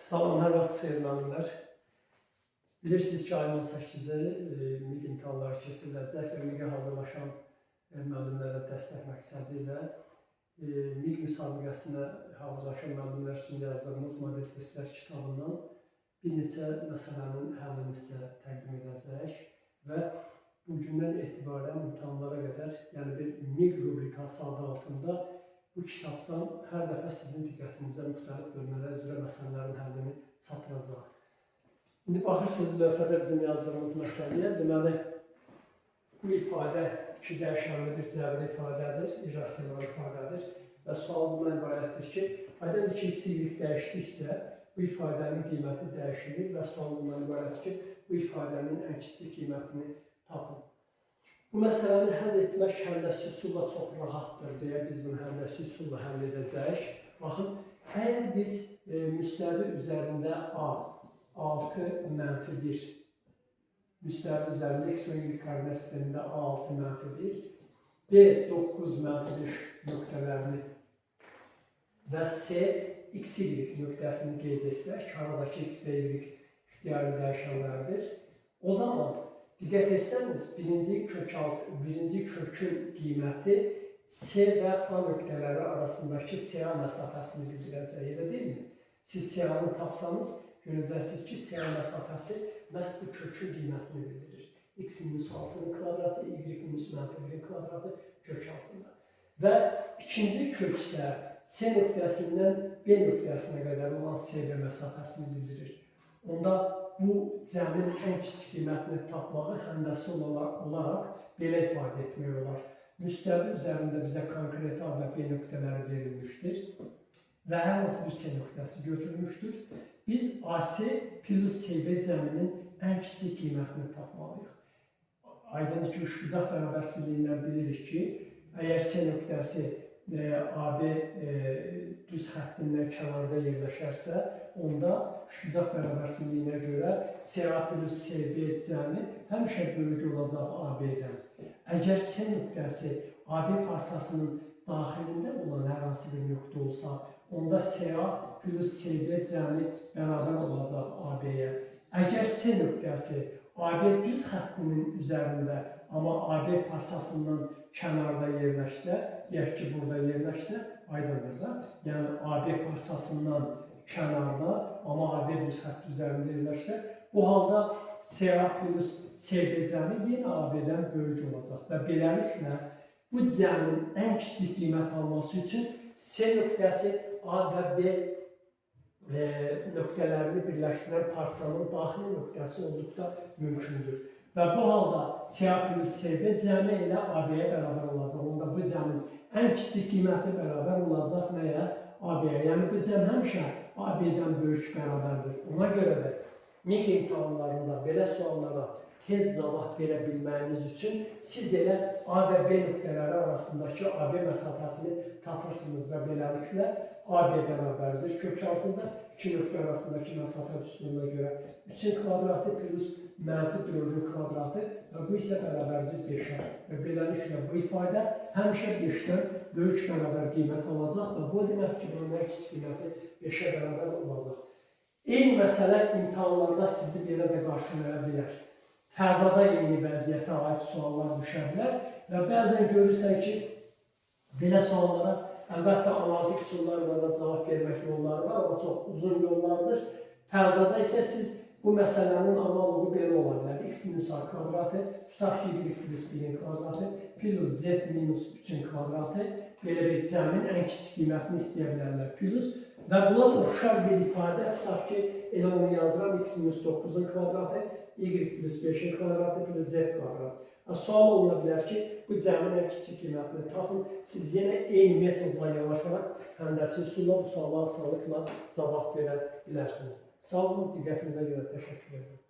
Salam, hər vaxt xeyir müəllimlər. Bilirsiniz ki, ayın 18-i MİQ imtahanları keçiriləcək və MİQ-ə hazırlaşan müəllimlərə dəstək məqsədi ilə MİQ müsabiqəsinə hazırlaşan müəllimlər üçün yazdığımız model testlər kitabından bir neçə məsələnin həllini sizə təqdim edəcək və bugündən etibarən imtahanlara qədər, yəni bir MİQ rubrikası adı altında bu kitabdan hər dəfə sizin diqqətinizə müxtəlif bölmələr üzrə məsələlərin həllini çatdıracaq. İndi baxırsınız, lövhədə bizim yazdığımız məsələyə, deməli, bu ifadə iki dəyişənli bir cəbri ifadədir, irrasional ifadədir və sual bundan ibarətdir ki, aydındır ki, x, y dəyişdikcə bu ifadənin qiyməti dəyişilir və sual bundan ibarətdir ki, bu ifadənin ən kiçik qiymətini tapın. Bu məsələni həll etmək həndəsi üsulla çox rahatdır deyə biz bunu həndəsi üsulla həll edəcəyik. Baxın, əgər biz müstəvi üzərində A 6 mənfi 1, müstəvi üzərində x və y koordinat sistemində A 6 mənfi 1, B 9 mənfi 5 nöqtələrini və C x, y nöqtəsini qeyd etsək, aradakı x və y ixtiyari dəyişənlərdir. O zaman diqqət etsəniz, birinci kökün qiyməti C və A nöqtələri arasındakı CA məsafəsini bildirəcək, elə deyilmi? Siz CA-nı tapsanız, görəcəksiniz ki, CA məsafəsi məhz bu kökün qiymətini bildirir. X-6-nın kvadratı, Y-1-1-in kvadratı kök altında. Və ikinci kök isə C nöqtəsindən B nöqtəsinə qədər olan CB məsafəsini bildirir. Onda bu cəmin ən kiçik qiymətini tapmağı həndəsi olaraq belə ifadə etmək olar. Müstəvi üzərində bizə konkret A və B nöqtələri verilmişdir və hər hansı bir C nöqtəsi götürülmüşdür. Biz AC plus CB cəminin ən kiçik qiymətini tapmalıyıq. Aydındır ki, üçbucaq bərabərsizliyindən bilirik ki, əgər C nöqtəsi AB düz xəttindən kənarda yerləşərsə, onda üçbucaq bərabərsizliyinə görə CA plus CB cəmi həmişə bölgü olacaq AB-dən. Əgər C nöqtəsi AB parçasının daxilində olan hər hansı bir nöqtə olsa, onda CA plus CB cəmi bərabər olacaq AB-yə. Əgər C nöqtəsi AB düz xəttinin üzərində, amma AB parçasından kənarda yerləşsə, deyək ki, burada yerləşsə, aydındır da. Yəni, AB parçasından kənarda, amma AB düz xətt üzərində yerləşsə, bu halda CA plus CB cəmi yenə AB-dən bölgü olacaq və beləliklə bu cəmin ən kiçik qiymət alması üçün C nöqtəsi A və B nöqtələrini birləşdirən parçanın daxili nöqtəsi olduqda mümkündür. Və bu halda CA plus CB cəmi elə AB-yə bərabər olacaq. Onda bu cəmin ən kiçik qiyməti bərabər olacaq nəyə? AB-yə. Yəni bu cəm həmişə AB-dən böyük bərabərdir. Ona görə də MİQ imtahanlarında belə suallara tez cavab verə bilməyiniz üçün siz elə A və B nöqtələri arasındakı AB məsafəsini tapırsınız və beləliklə AB bərabərdir. Kök altında iki nöqtə arasındakı məsafə düsturuna görə 3-ün kvadratı plus mənfi 4-ün kvadratı və bu isə bərabərdir 5-ə. Və beləliklə bu ifadə həmişə 5-dən böyük bərabər qiymət alacaq və bu demək ki, bunun ən kiçik qiyməti 5-ə bərabər olacaq. Eyni məsələ imtahanlarda sizi belə də qarşılaya bilər. Fəzada eyni vəziyyətə aid suallar düşə bilər və bəzən görürsən ki, belə suallara əlbəttə analitik üsullarla da cavab vermək yolları var, amma çox uzun yollardır. Fəzada isə siz bu məsələnin analogu belə ola bilər. X minus A kvadratı, tutaq ki, Y plus 1-in kvadratı, plus Z minus 3-ün kvadratı, belə bir cəmin ən kiçik qiymətini istəyə bilərlər. Plus və buna oxşar bir ifadə, tutaq ki, elə onu yazıram, X minus 9-un kvadratı, Y plus 5-in kvadratı, plus Z kvadratı. Sual oluna bilər ki, bu cəmin ən kiçik qiymətini tapın. Siz yenə eyni metodla yanaşaraq həndəsi üsulla bu suala asanlıqla cavab verə bilərsiniz. Sağ olun, diqqətinizə görə təşəkkür edirəm.